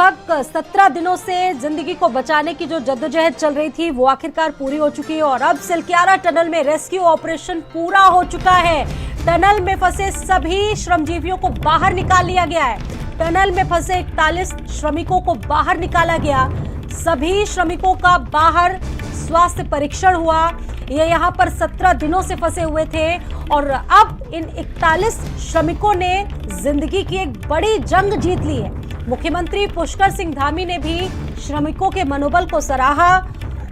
लगभग 17 दिनों से जिंदगी को बचाने की जो जद्दोजहद चल रही थी वो आखिरकार पूरी हो चुकी है और अब सिलक्यारा टनल में रेस्क्यू ऑपरेशन पूरा हो चुका है। टनल में फंसे सभी श्रमजीवियों को बाहर निकाल लिया गया है। टनल में फंसे 41 श्रमिकों को बाहर निकाला गया। सभी श्रमिकों का बाहर स्वास्थ्य परीक्षण हुआ। ये यहाँ पर 17 दिनों से फंसे हुए थे और अब इन 41 श्रमिकों ने जिंदगी की एक बड़ी जंग जीत ली है। मुख्यमंत्री पुष्कर सिंह धामी ने भी श्रमिकों के मनोबल को सराहा,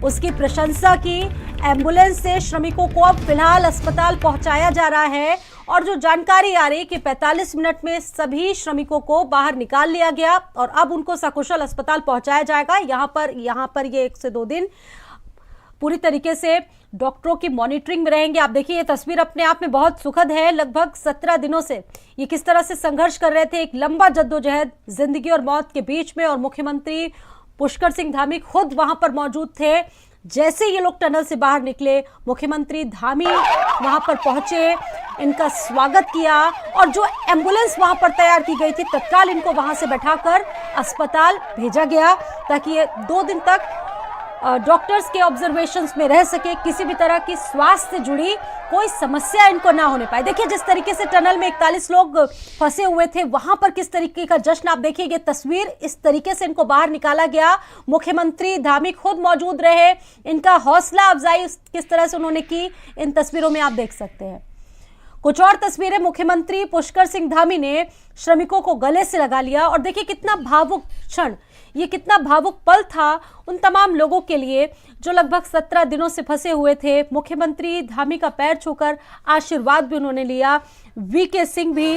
उसकी प्रशंसा की। एम्बुलेंस से श्रमिकों को अब फिलहाल अस्पताल पहुंचाया जा रहा है और जो जानकारी आ रही है कि 45 मिनट में सभी श्रमिकों को बाहर निकाल लिया गया और अब उनको सकुशल अस्पताल पहुंचाया जाएगा। यहाँ पर ये 1 से 2 दिन पूरी तरीके से डॉक्टरों की मॉनिटरिंग में रहेंगे। आप देखिए ये तस्वीर अपने आप में बहुत सुखद है। लगभग 17 दिनों से ये किस तरह से संघर्ष कर रहे थे, एक लंबा जद्दोजहद जिंदगी और मौत के बीच में, और मुख्यमंत्री पुष्कर सिंह धामी खुद वहां पर मौजूद थे। जैसे ये लोग टनल से बाहर निकले, मुख्यमंत्री धामी वहां पर पहुंचे, इनका स्वागत किया और जो एम्बुलेंस वहां पर तैयार की गई थी तत्काल इनको वहां से बैठाकर अस्पताल भेजा गया ताकि ये 2 दिन तक डॉक्टर्स के ऑब्जर्वेशंस में रह सके, किसी भी तरह की स्वास्थ्य से जुड़ी कोई समस्या इनको ना होने पाए। देखिए जिस तरीके से टनल में 41 लोग फंसे हुए थे वहां पर किस तरीके का जश्न, आप देखिए ये तस्वीर, इस तरीके से इनको बाहर निकाला गया। मुख्यमंत्री धामी खुद मौजूद रहे, इनका हौसला अफजाई किस तरह से उन्होंने की, इन तस्वीरों में आप देख सकते हैं। कुछ और तस्वीरें, मुख्यमंत्री पुष्कर सिंह धामी ने श्रमिकों को गले से लगा लिया और देखिए कितना भावुक क्षण, ये कितना भावुक पल था उन तमाम लोगों के लिए जो लगभग 17 दिनों से फंसे हुए थे। मुख्यमंत्री धामी का पैर छूकर आशीर्वाद भी उन्होंने लिया। वीके सिंह भी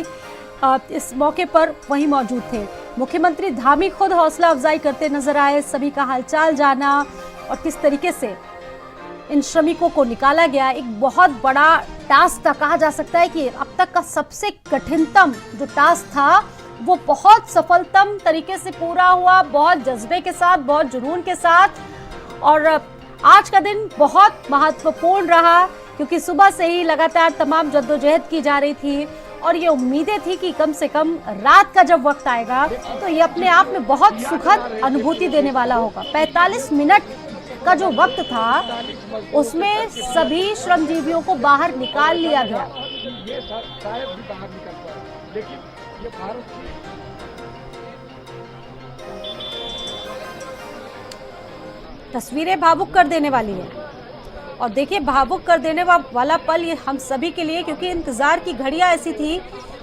इस मौके पर वहीं मौजूद थे। मुख्यमंत्री धामी खुद हौसला अफजाई करते नजर आए, सभी का हालचाल जाना और किस तरीके से इन श्रमिकों को निकाला गया। एक बहुत बड़ा टास्क था, कहा जा सकता है कि अब तक का सबसे कठिनतम जो टास्क था वो बहुत सफलतम तरीके से पूरा हुआ, बहुत जज्बे के साथ, बहुत जुनून के साथ। और आज का दिन बहुत महत्वपूर्ण रहा क्योंकि सुबह से ही लगातार तमाम जद्दोजहद की जा रही थी और ये उम्मीदें थी कि कम से कम रात का जब वक्त आएगा तो ये अपने आप में बहुत सुखद अनुभूति देने वाला होगा। 45 मिनट का जो वक्त था उसमें सभी श्रमजीवियों को बाहर निकाल लिया गया। तस्वीरें भावुक कर देने वाली है और देखिए भावुक कर देने वाला पल ये हम सभी के लिए, क्योंकि इंतजार की घड़ियां ऐसी थी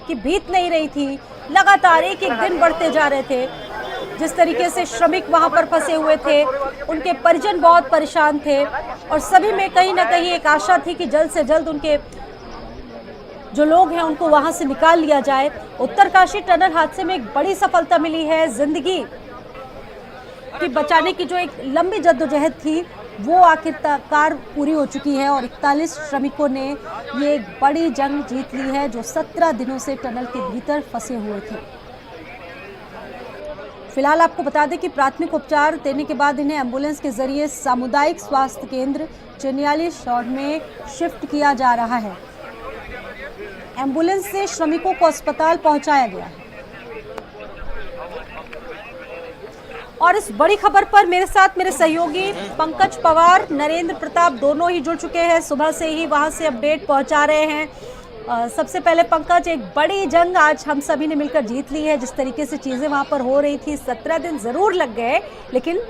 कि बीत नहीं रही थी, लगातार एक एक दिन बढ़ते जा रहे थे। जिस तरीके से श्रमिक वहां पर फंसे हुए थे, उनके परिजन बहुत परेशान थे और सभी में कहीं ना कहीं एक आशा थी कि जल्द से जल्द उनके जो लोग हैं उनको वहां से निकाल लिया जाए। उत्तरकाशी टनल हादसे में एक बड़ी सफलता मिली है। जिंदगी की बचाने की जो एक लंबी जद्दोजहद थी वो आखिरकार पूरी हो चुकी है और 41 श्रमिकों ने ये एक बड़ी जंग जीत ली है जो 17 दिनों से टनल के भीतर फंसे हुए थे। फिलहाल आपको बता दें कि प्राथमिक उपचार देने के बाद इन्हें एम्बुलेंस के जरिए सामुदायिक स्वास्थ्य केंद्र चिन्याली शॉर्ट में शिफ्ट किया जा रहा है। एम्बुलेंस से श्रमिकों को अस्पताल पहुंचाया गया है। और इस बड़ी खबर पर मेरे साथ मेरे सहयोगी पंकज पवार, नरेंद्र प्रताप दोनों ही जुड़ चुके हैं। सुबह से ही वहां से अपडेट पहुंचा रहे हैं। सबसे पहले पंकज, एक बड़ी जंग आज हम सभी ने मिलकर जीत ली है। जिस तरीके से चीजें वहां पर हो रही थी, 17 दिन जरूर लग गए लेकिन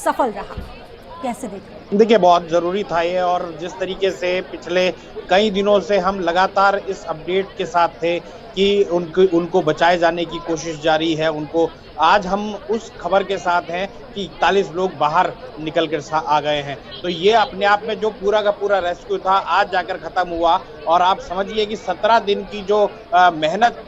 सफल रहा, कैसे देख रहे हैं? देखिए बहुत ज़रूरी था ये, और जिस तरीके से पिछले कई दिनों से हम लगातार इस अपडेट के साथ थे कि उनको बचाए जाने की कोशिश जारी है। उनको आज हम उस खबर के साथ हैं कि 41 लोग बाहर निकल कर आ गए हैं। तो ये अपने आप में जो पूरा का पूरा रेस्क्यू था आज जाकर ख़त्म हुआ और आप समझिए कि 17 दिन की जो मेहनत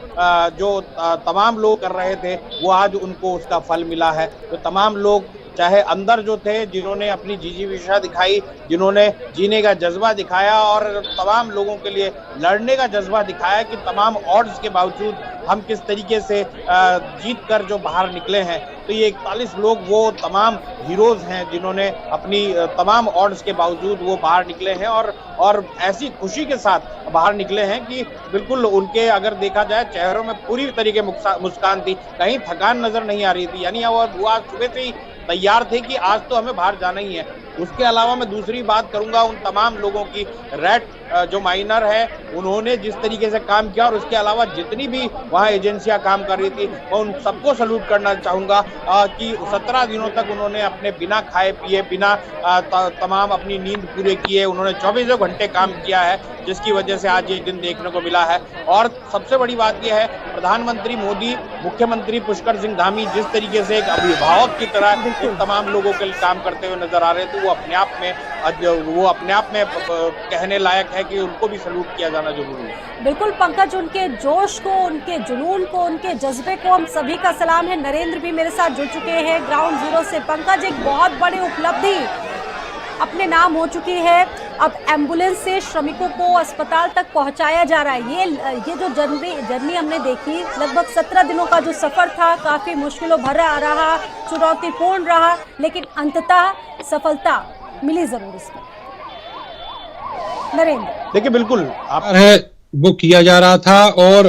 जो तमाम लोग कर रहे थे वो आज उनको उसका फल मिला है। तो तमाम लोग चाहे अंदर जो थे, जिन्होंने अपनी जिजीविषा दिखाई, जिन्होंने जीने का जज्बा दिखाया और तमाम लोगों के लिए लड़ने का जज्बा दिखाया कि तमाम ऑड्स के बावजूद हम किस तरीके से जीत कर जो बाहर निकले हैं। तो ये 41 लोग वो तमाम हीरोज हैं जिन्होंने अपनी तमाम ऑड्स के बावजूद वो बाहर निकले हैं और ऐसी खुशी के साथ बाहर निकले हैं कि बिल्कुल उनके अगर देखा जाए चेहरों में पूरी तरीके मुस्कान थी, कहीं थकान नजर नहीं आ रही थी। यानी वो आज सुबह से ही तैयार थे कि आज तो हमें बाहर जाना ही है। उसके अलावा मैं दूसरी बात करूंगा उन तमाम लोगों की, रेड जो माइनर है उन्होंने जिस तरीके से काम किया, और उसके अलावा जितनी भी वहाँ एजेंसियां काम कर रही थी, मैं उन सबको सैल्यूट करना चाहूंगा कि 17 दिनों तक उन्होंने अपने बिना खाए पिए, बिना तमाम अपनी नींद पूरे किए, उन्होंने 24 घंटे काम किया है, जिसकी वजह से आज ये दिन देखने को मिला है। और सबसे बड़ी बात यह है, प्रधानमंत्री मोदी, मुख्यमंत्री पुष्कर सिंह धामी जिस तरीके से एक अभिभावक की तरह इन तमाम लोगों के लिए काम करते हुए नजर आ रहे थे, वो अपने आप में कहने लायक है कि उनको भी सैल्यूट किया जाना जरूरी है। बिल्कुल पंकज, उनके जोश को, उनके जुनून को, उनके जज्बे को हम सभी का सलाम है। नरेंद्र भी मेरे साथ जुड़ चुके हैं ग्राउंड जीरो से। पंकज, एक बहुत बड़ी उपलब्धि अपने नाम हो चुकी है। अब एम्बुलेंस से श्रमिकों को अस्पताल तक पहुंचाया जा रहा है। ये जो जर्नी हमने देखी, लगभग 17 दिनों का जो सफर था, काफी मुश्किलों भरा रहा, चुनौतीपूर्ण रहा, लेकिन अंततः सफलता मिली जरूर इसमें। नरेंद्र, देखिए बिल्कुल वो किया जा रहा था। और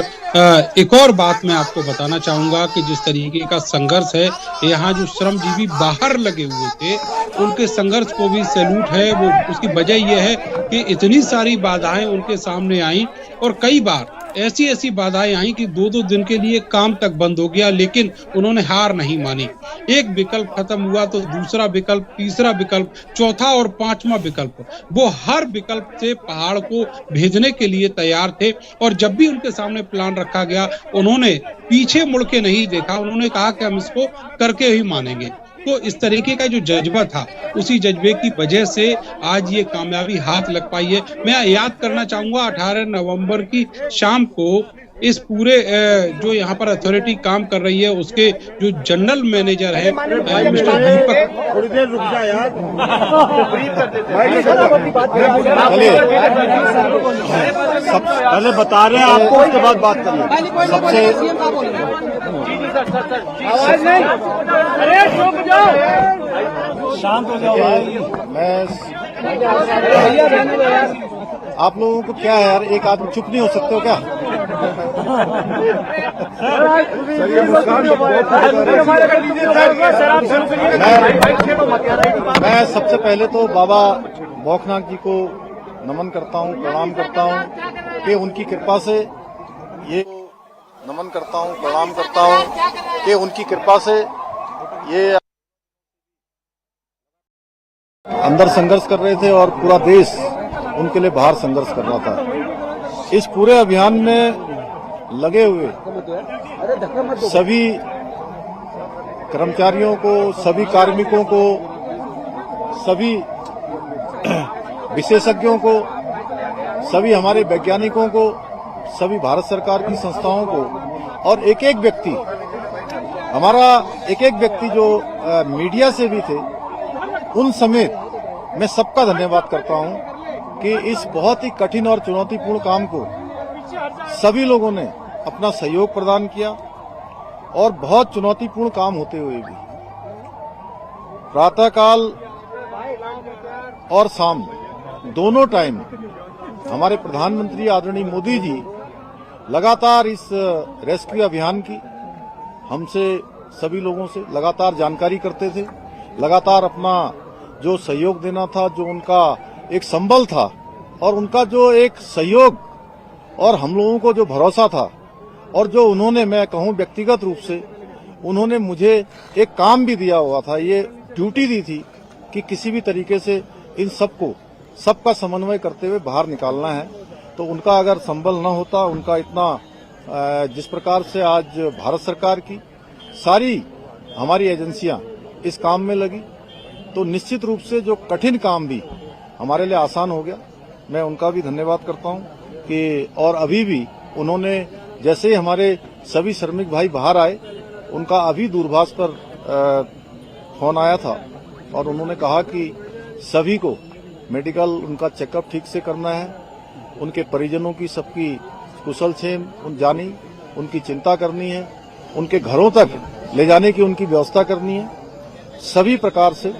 एक और बात मैं आपको बताना चाहूंगा कि जिस तरीके का संघर्ष है, यहाँ जो श्रमजीवी बाहर लगे हुए थे उनके संघर्ष को भी सैल्यूट है। वो उसकी वजह यह है कि इतनी सारी बाधाएं उनके सामने आई, और कई बार ऐसी बाधाएं आई कि 2-2 दिन के लिए काम तक बंद हो गया, लेकिन उन्होंने हार नहीं मानी। एक विकल्प खत्म हुआ तो दूसरा विकल्प, तीसरा विकल्प, चौथा और 5वां विकल्प, वो हर विकल्प से पहाड़ को भेजने के लिए तैयार थे। और जब भी उनके सामने प्लान रखा गया, उन्होंने पीछे मुड़ के नहीं देखा, उन्होंने कहा कि हम इसको करके ही मानेंगे। तो इस तरीके का जो जज्बा था, उसी जज्बे की वजह से आज ये कामयाबी हाथ लग पाई है। मैं याद करना चाहूंगा 18 नवंबर की शाम को इस पूरे जो यहाँ पर अथॉरिटी काम कर रही है, उसके जो जनरल मैनेजर है मिस्टर दीपक, थोड़ी देर रुक जा यार। पहले बता रहे हैं आपको, उसके बाद बात करिए। सबसे आवाज नहीं, अरे रुक जाओ, शांत हो जाओ भाई। आप लोगों को क्या है यार, एक आदमी चुप नहीं हो सकते हो क्या? मैं सबसे पहले तो बाबा भौकनाथ जी को नमन करता हूँ, प्रणाम करता हूँ कि उनकी कृपा से ये नमन करता हूँ, प्रणाम करता हूँ कि उनकी कृपा से ये अंदर संघर्ष कर रहे थे और पूरा देश उनके लिए बाहर संघर्ष कर रहा था। इस पूरे अभियान में लगे हुए सभी कर्मचारियों को, सभी कार्मिकों को, सभी विशेषज्ञों को, सभी हमारे वैज्ञानिकों को, सभी भारत सरकार की संस्थाओं को, और एक एक व्यक्ति, हमारा एक एक व्यक्ति जो मीडिया से भी थे, उन समेत मैं सबका धन्यवाद करता हूं कि इस बहुत ही कठिन और चुनौतीपूर्ण काम को सभी लोगों ने अपना सहयोग प्रदान किया। और बहुत चुनौतीपूर्ण काम होते हुए भी प्रातःकाल और शाम दोनों टाइम हमारे प्रधानमंत्री आदरणीय मोदी जी लगातार इस रेस्क्यू अभियान की हमसे, सभी लोगों से लगातार जानकारी करते थे, लगातार अपना जो सहयोग देना था, जो उनका एक संबल था और उनका जो एक सहयोग और हम लोगों को जो भरोसा था, और जो उन्होंने, मैं कहूं व्यक्तिगत रूप से उन्होंने मुझे एक काम भी दिया हुआ था, ये ड्यूटी दी थी कि किसी भी तरीके से इन सबका समन्वय करते हुए बाहर निकालना है। तो उनका अगर संबल न होता, उनका इतना जिस प्रकार से आज भारत सरकार की सारी हमारी एजेंसियां इस काम में लगी, तो निश्चित रूप से जो कठिन काम भी हमारे लिए आसान हो गया। मैं उनका भी धन्यवाद करता हूं कि, और अभी भी उन्होंने, जैसे ही हमारे सभी श्रमिक भाई बाहर आए, उनका अभी दूरभाष पर फोन आया था और उन्होंने कहा कि सभी को मेडिकल उनका चेकअप ठीक से करना है, उनके परिजनों की सबकी कुशल क्षेम जानी, उनकी चिंता करनी है, उनके घरों तक ले जाने की उनकी व्यवस्था करनी है। सभी प्रकार से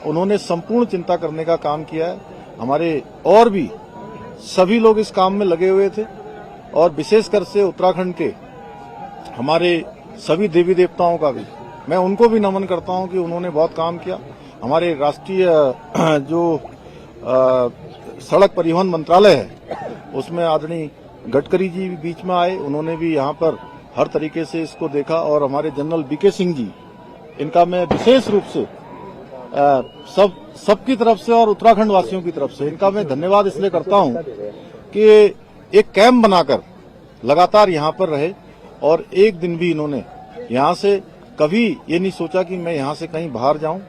उन्होंने संपूर्ण चिंता करने का काम किया है। हमारे और भी सभी लोग इस काम में लगे हुए थे और विशेषकर से उत्तराखंड के हमारे सभी देवी देवताओं का भी मैं उनको भी नमन करता हूं कि उन्होंने बहुत काम किया। हमारे राष्ट्रीय जो सड़क परिवहन मंत्रालय है उसमें आदरणीय गडकरी जी भी बीच में आए, उन्होंने भी यहाँ पर हर तरीके से इसको देखा और हमारे जनरल बीके सिंह जी, इनका मैं विशेष रूप से सबकी तरफ से और उत्तराखंड वासियों की तरफ से इनका मैं धन्यवाद इसलिए करता हूं कि एक कैंप बनाकर लगातार यहां पर रहे और एक दिन भी इन्होंने यहां से कभी ये नहीं सोचा कि मैं यहां से कहीं बाहर जाऊं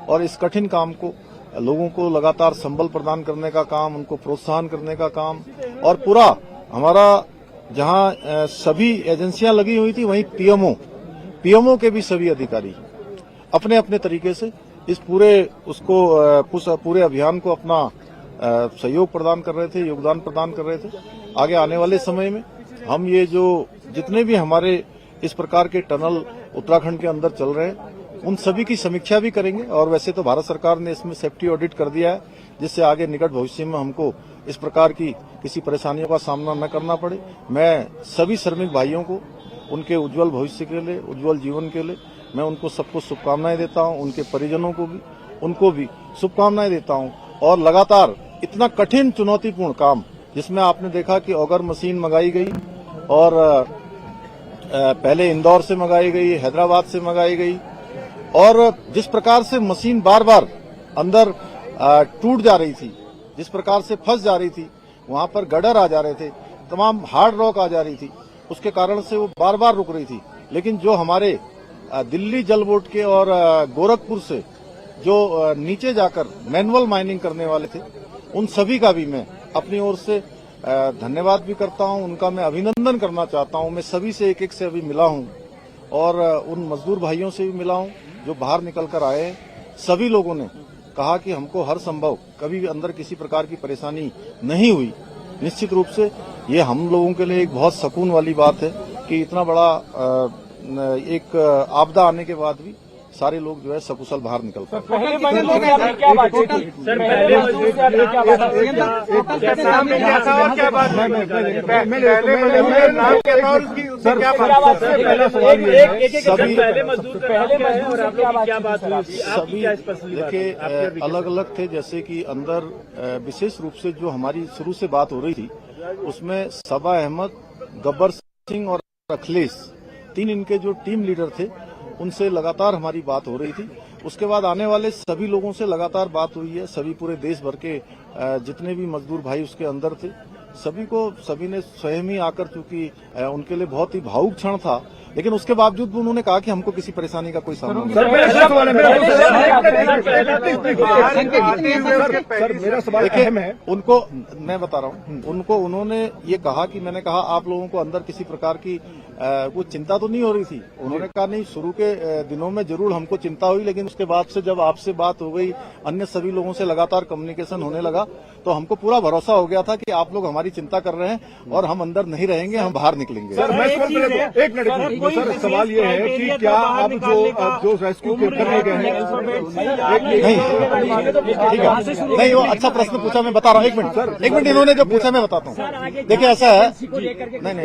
और इस कठिन काम को लोगों को लगातार संबल प्रदान करने का काम, उनको प्रोत्साहन करने का काम और पूरा हमारा जहां सभी एजेंसियां लगी हुई थी वहीं पीएमओ के भी सभी अधिकारी अपने अपने तरीके से इस पूरे अभियान को अपना सहयोग प्रदान कर रहे थे, योगदान प्रदान कर रहे थे। आगे आने वाले समय में हम ये जो जितने भी हमारे इस प्रकार के टनल उत्तराखंड के अंदर चल रहे हैं उन सभी की समीक्षा भी करेंगे और वैसे तो भारत सरकार ने इसमें सेफ्टी ऑडिट कर दिया है जिससे आगे निकट भविष्य में हमको इस प्रकार की किसी परेशानियों का सामना न करना पड़े। मैं सभी श्रमिक भाइयों को उनके उज्जवल भविष्य के लिए, उज्जवल जीवन के लिए मैं उनको सबको शुभकामनाएं देता हूं, उनके परिजनों को भी उनको भी शुभकामनाएं देता हूं और लगातार इतना कठिन चुनौतीपूर्ण काम जिसमें आपने देखा कि ऑगर मशीन मंगाई गई और पहले इंदौर से मंगाई गई, हैदराबाद से मंगाई गई और जिस प्रकार से मशीन बार बार अंदर टूट जा रही थी, जिस प्रकार से फंस जा रही थी, वहां पर गडर आ जा रहे थे, तमाम हार्ड रॉक आ जा रही थी, उसके कारण से वो बार बार रुक रही थी। लेकिन जो हमारे दिल्ली जल बोर्ड के और गोरखपुर से जो नीचे जाकर मैनुअल माइनिंग करने वाले थे उन सभी का भी मैं अपनी ओर से धन्यवाद भी करता हूं, उनका मैं अभिनंदन करना चाहता हूं। मैं सभी से एक एक से अभी मिला हूं और उन मजदूर भाइयों से भी मिला हूं जो बाहर निकल कर आए हैं। सभी लोगों ने कहा कि हमको हर संभव कभी भी अंदर किसी प्रकार की परेशानी नहीं हुई। निश्चित रूप से ये हम लोगों के लिए एक बहुत सुकून वाली बात है कि इतना बड़ा एक आपदा आने के बाद भी सारे लोग जो है सकुशल बाहर निकल पाए। सभी देखिए अलग अलग थे, जैसे कि अंदर विशेष रूप से जो हमारी शुरू से बात हो रही थी उसमें सबा अहमद, गब्बर सिंह और अखिलेश, तीन इनके जो टीम लीडर थे उनसे लगातार हमारी बात हो रही थी। उसके बाद आने वाले सभी लोगों से लगातार बात हुई है। सभी पूरे देश भर के जितने भी मजदूर भाई उसके अंदर थे सभी ने स्वयं ही आकर, चूंकि उनके लिए बहुत ही भावुक क्षण था, लेकिन उसके बावजूद भी उन्होंने कहा कि हमको किसी परेशानी का कोई सामना नहीं। देखिए उनको मैं बता रहा हूँ, उनको उन्होंने ये कहा कि मैंने कहा आप लोगों को अंदर किसी प्रकार की वो चिंता तो नहीं हो रही थी। उन्होंने कहा नहीं, शुरू के दिनों में जरूर हमको चिंता हुई, लेकिन उसके बाद से जब आपसे बात हो गई, अन्य सभी लोगों से लगातार कम्युनिकेशन होने लगा, तो हमको पूरा भरोसा हो गया था कि आप लोग हमारी चिंता कर रहे हैं और हम अंदर नहीं रहेंगे, हम बाहर निकलेंगे। एक मिनट सर, सवाल ये है कि क्या आप जो रेस्क्यू करने गए हैं, नहीं वो अच्छा प्रश्न पूछा, मैं बता रहा हूँ। एक मिनट इन्होंने जो पूछा मैं बताता हूँ। देखिए ऐसा है, नहीं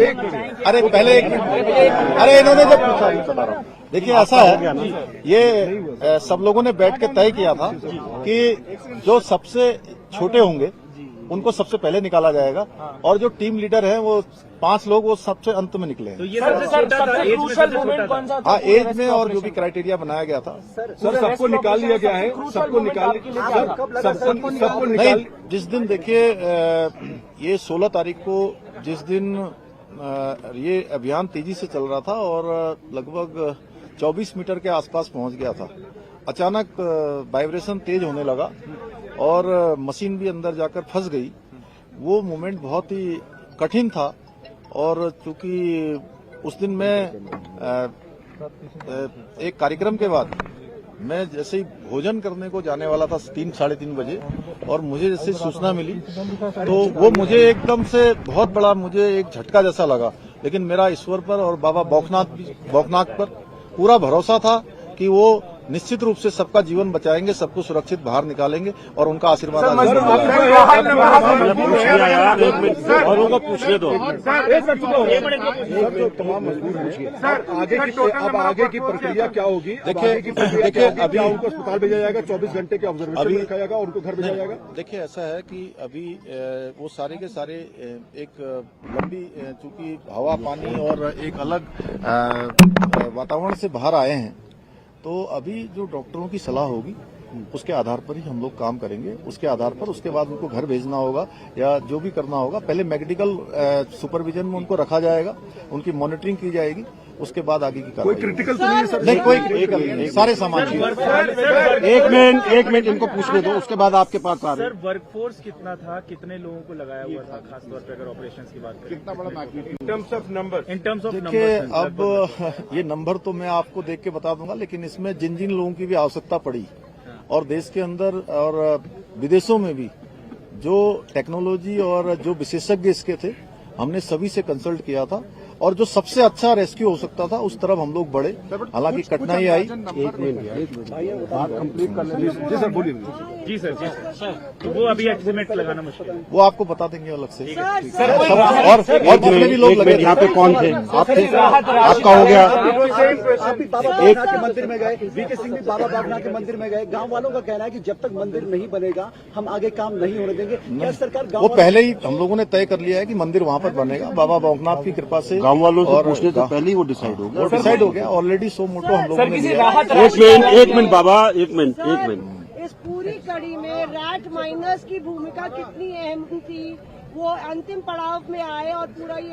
अरे पहले एक मिनट, अरे इन्होंने जो पूछा मैं बता रहा हूँ। देखिए ऐसा है, ये सब लोगों ने बैठ के तय किया था कि जो सबसे छोटे होंगे उनको सबसे पहले निकाला जाएगा और जो टीम लीडर हैं वो 5 लोग वो सबसे अंत में निकले हैं। तो ये सर हाँ, एज में और जो भी क्राइटेरिया बनाया गया था सर सबको निकाल लिया गया है, सबको निकाल जिस दिन देखिए ये 16 तारीख को जिस दिन ये अभियान तेजी से चल रहा था और लगभग 24 मीटर के आसपास पहुंच गया था, अचानक वाइब्रेशन तेज होने लगा और मशीन भी अंदर जाकर फंस गई। वो मोमेंट बहुत ही कठिन था और चूंकि उस दिन मैं एक कार्यक्रम के बाद मैं जैसे ही भोजन करने को जाने वाला था 3-3:30 बजे और मुझे जैसे सूचना मिली तो वो मुझे एकदम से बहुत बड़ा मुझे एक झटका जैसा लगा, लेकिन मेरा ईश्वर पर और बाबा बौखनाथ पर पूरा भरोसा था कि वो निश्चित रूप से सबका जीवन बचाएंगे, सबको सुरक्षित बाहर निकालेंगे और उनका आशीर्वाद आगे की प्रक्रिया क्या होगी? देखिए अभी उनको अस्पताल भेजा जाएगा, 24 घंटे के ऑब्जर्वेशन में रखा जाएगा और उनको घर भेजा जाएगा। देखिए ऐसा है कि अभी वो सारे के सारे एक लंबी चूंकि हवा पानी और एक अलग वातावरण से बाहर आए हैं, तो अभी जो डॉक्टरों की सलाह होगी उसके आधार पर ही हम लोग काम करेंगे। उसके आधार पर उसके बाद उनको घर भेजना होगा या जो भी करना होगा, पहले मेडिकल सुपरविजन में उनको रखा जाएगा, उनकी मॉनिटरिंग की जाएगी, उसके बाद आगे की कोई क्रिटिकल तो नहीं है सर? नहीं, कोई सारे सामान। एक मिनट इनको पूछने दो, उसके बाद आपके पास आ रहे हैं। सर वर्कफोर्स कितना था, कितने लोगों को लगाया हुआ था, खासतौर पर अगर ऑपरेशन की बात करें? कितना बड़ा magnitude in terms of number? देखिए अब ये नंबर तो मैं आपको देख के बता दूंगा, लेकिन इसमें जिन जिन लोगों की भी आवश्यकता पड़ी और देश के अंदर और विदेशों में भी जो टेक्नोलॉजी और जो विशेषज्ञ इसके थे, हमने सभी से कंसल्ट किया था और जो सबसे अच्छा रेस्क्यू हो सकता था उस तरफ हम लोग बढ़े। हालांकि कठिनाई आई। एक मिनट बात कंप्लीट कर लें। जी सर बोलिए। जी सर तो वो अभी एस्टिमेट लगाना मुश्किल है, वो आपको बता देंगे अलग से। और जितने भी लोग लगे यहाँ पे कौन थे? आप थे, आपका हो गया। आप भी बाबा बागनाथ के मंदिर में गए, वीके सिंह भी बाबा बागनाथ के मंदिर में गए। गांव वालों का कहना है कि जब तक मंदिर नहीं बनेगा हम आगे काम नहीं होने देंगे। क्या सरकार वो पहले ही हम लोगों ने तय कर लिया है कि मंदिर वहाँ पर बनेगा, बाबा बागनाथ की कृपा से। गांव वालों से पूछने से पहले ही वो डिसाइड हो गया। वो डिसाइड हो गया ऑलरेडी। सो मोटो हम लोगों ने लिया। एक मिनट बाबा, एक मिनट। इस पूरी कड़ी में रैट माइनर्स की भूमिका कितनी अहम थी? वो अंतिम पड़ाव में आए और पूरा ये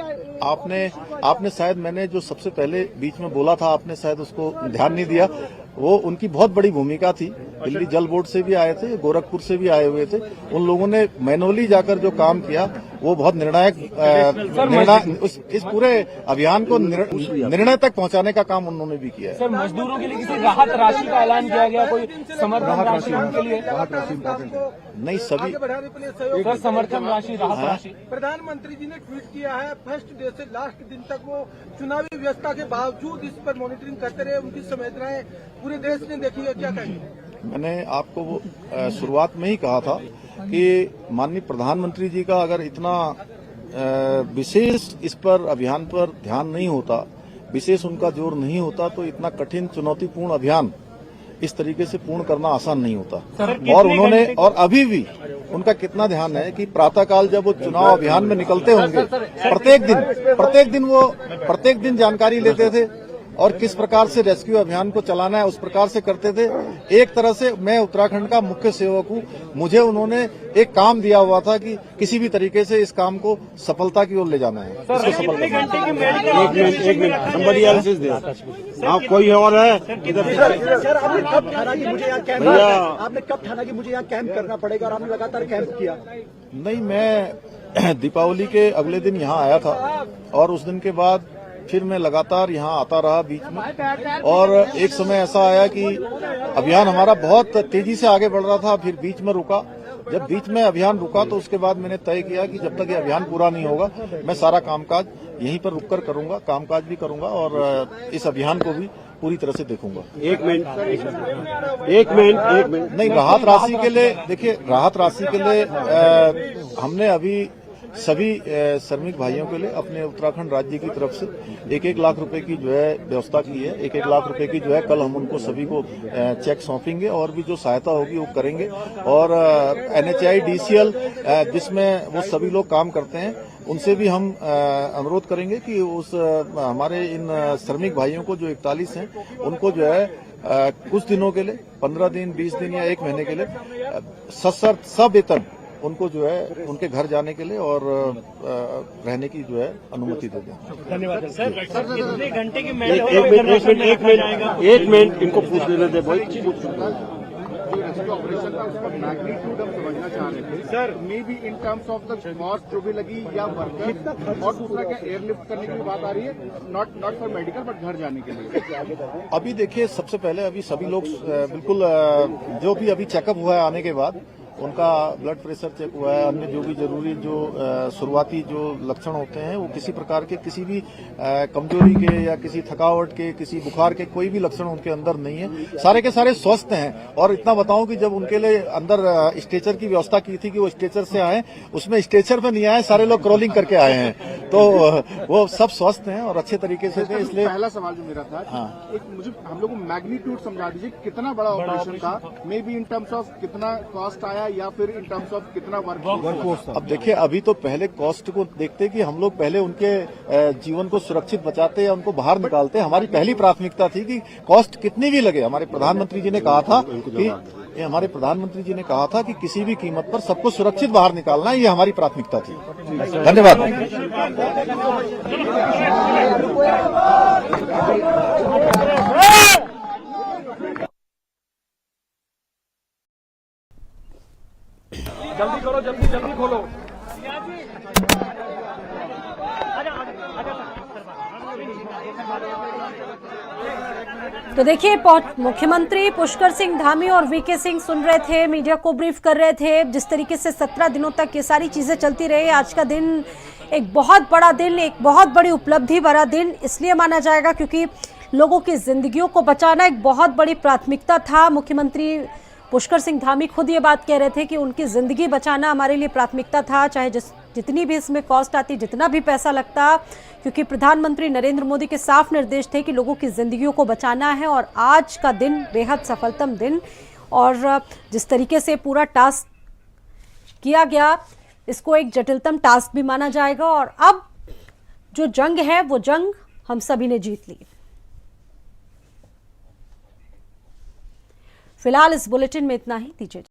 आपने शायद मैंने जो सबसे पहले बीच में बोला था, आपने शायद उसको ध्यान नहीं दिया। वो उनकी बहुत बड़ी भूमिका थी। दिल्ली जल बोर्ड से भी आए थे, गोरखपुर से भी आए हुए थे। उन लोगों ने मैनुअली जाकर जो काम किया वो बहुत निर्णायक इस पूरे अभियान को निर्णय तक पहुंचाने का काम उन्होंने भी किया है। सर मजदूरों के लिए किसी राहत राशि का ऐलान किया गया, कोई समर्थन राशि उनके लिए? नहीं, सभी सर समर्थन राशि, राहत राशि। प्रधानमंत्री जी ने ट्वीट किया है, फर्स्ट डे से लास्ट दिन तक वो चुनावी व्यवस्था के बावजूद इस पर मॉनिटरिंग करते रहे। उनकी संवेदनाएं पूरे देश ने देखी है, क्या कहेंगे? मैंने आपको वो शुरुआत में ही कहा था कि माननीय प्रधानमंत्री जी का अगर इतना विशेष इस पर अभियान पर ध्यान नहीं होता, विशेष उनका जोर नहीं होता, तो इतना कठिन चुनौतीपूर्ण अभियान इस तरीके से पूर्ण करना आसान नहीं होता। और उन्होंने और अभी भी उनका कितना ध्यान है कि प्रातःकाल जब वो चुनाव अभियान में निकलते होंगे, प्रत्येक दिन जानकारी लेते थे और किस प्रकार से रेस्क्यू अभियान को चलाना है उस प्रकार से करते थे। एक तरह से मैं उत्तराखंड का मुख्य सेवक हूँ, मुझे उन्होंने एक काम दिया हुआ था कि किसी भी तरीके से इस काम को सफलता की ओर ले जाना है। एक मिनट हाँ, कोई और है? सर आपने कब ठाना कि मुझे यहाँ कैंप करना पड़ेगा और आपने लगातार कैंप किया? नहीं, मैं दीपावली के अगले दिन यहाँ आया था और उस दिन के बाद फिर मैं लगातार यहाँ आता रहा बीच में। और एक समय ऐसा आया कि अभियान हमारा बहुत तेजी से आगे बढ़ रहा था, फिर बीच में रुका। जब बीच में अभियान रुका तो उसके बाद मैंने तय किया कि जब तक ये अभियान पूरा नहीं होगा मैं सारा कामकाज यहीं पर रुककर करूंगा, कामकाज भी करूंगा और इस अभियान को भी पूरी तरह से देखूंगा। एक मिनट नहीं, राहत राशि के लिए देखिए, राहत राशि के लिए हमने अभी सभी श्रमिक भाइयों के लिए अपने उत्तराखंड राज्य की तरफ से 1-1 लाख रुपए की जो है व्यवस्था की है। 1-1 लाख रुपए की जो है कल हम उनको सभी को चेक सौंपेंगे और भी जो सहायता होगी वो करेंगे। और NHI DCL जिसमें वो सभी लोग काम करते हैं उनसे भी हम अनुरोध करेंगे कि उस हमारे इन श्रमिक भाइयों को जो 41 हैं उनको जो है कुछ दिनों के लिए 15 दिन 20 दिन या 1 महीने के लिए सवेतन उनको जो है उनके घर जाने के लिए और रहने की जो है अनुमति दे दें। धन्यवाद सर। कितने घंटे की एक मिनट इनको पूछ लेने दे भाई। Sir may be in terms of the cost जो भी लगी या वर्कर, और दूसरा क्या एयरलिफ्ट करने की बात आ रही है, नॉट फॉर मेडिकल बट घर जाने के लिए? अभी देखिए, सबसे पहले अभी सभी लोग बिल्कुल जो भी अभी चेकअप हुआ है आने के बाद उनका ब्लड प्रेशर चेक हुआ है, अन्य जो भी जरूरी जो शुरुआती जो लक्षण होते हैं वो किसी प्रकार के किसी भी कमजोरी के या किसी थकावट के किसी बुखार के कोई भी लक्षण उनके अंदर नहीं है, सारे के सारे स्वस्थ हैं। और इतना बताऊं कि जब उनके लिए अंदर स्ट्रेचर की व्यवस्था की थी कि वो स्ट्रेचर से आए, उसमें स्ट्रेचर पे नहीं आए, सारे लोग क्रॉलिंग करके आए हैं, तो वो सब स्वस्थ हैं और अच्छे तरीके से थे। इसलिए पहला सवाल जो मेरा था, हाँ, एक मुझे हम लोग को मैग्नीट्यूड समझा दीजिए, कितना बड़ा ऑपरेशन था, may be in terms of कितना कॉस्ट आया या फिर इन टर्म्स ऑफ कितना वर्कफोर्स था। अब देखिए, अभी तो पहले कॉस्ट को देखते कि हम लोग पहले उनके जीवन को सुरक्षित बचाते या उनको बाहर निकालते। हमारी पहली प्राथमिकता थी कि कॉस्ट कितनी भी लगे। हमारे प्रधानमंत्री जी ने कहा था कि किसी भी कीमत पर सबको सुरक्षित बाहर निकालना, ये हमारी प्राथमिकता थी। धन्यवाद। जल्दी करो, जल्दी खोलो। तो देखिए, मुख्यमंत्री पुष्कर सिंह धामी और वीके सिंह सुन रहे थे, मीडिया को ब्रीफ कर रहे थे। जिस तरीके से 17 दिनों तक ये सारी चीजें चलती रही, आज का दिन एक बहुत बड़ा दिन, एक बहुत बड़ी उपलब्धि भरा दिन इसलिए माना जाएगा क्योंकि लोगों की जिंदगियों को बचाना एक बहुत बड़ी प्राथमिकता था। मुख्यमंत्री पुष्कर सिंह धामी खुद ये बात कह रहे थे कि उनकी जिंदगी बचाना हमारे लिए प्राथमिकता था, चाहे जितनी भी इसमें कॉस्ट आती, जितना भी पैसा लगता, क्योंकि प्रधानमंत्री नरेंद्र मोदी के साफ निर्देश थे कि लोगों की जिंदगियों को बचाना है। और आज का दिन बेहद सफलतम दिन, और जिस तरीके से पूरा टास्क किया गया, इसको एक जटिलतम टास्क भी माना जाएगा। और अब जो जंग है वो जंग हम सभी ने जीत ली। फिलहाल इस बुलेटिन में इतना ही। दीजिए।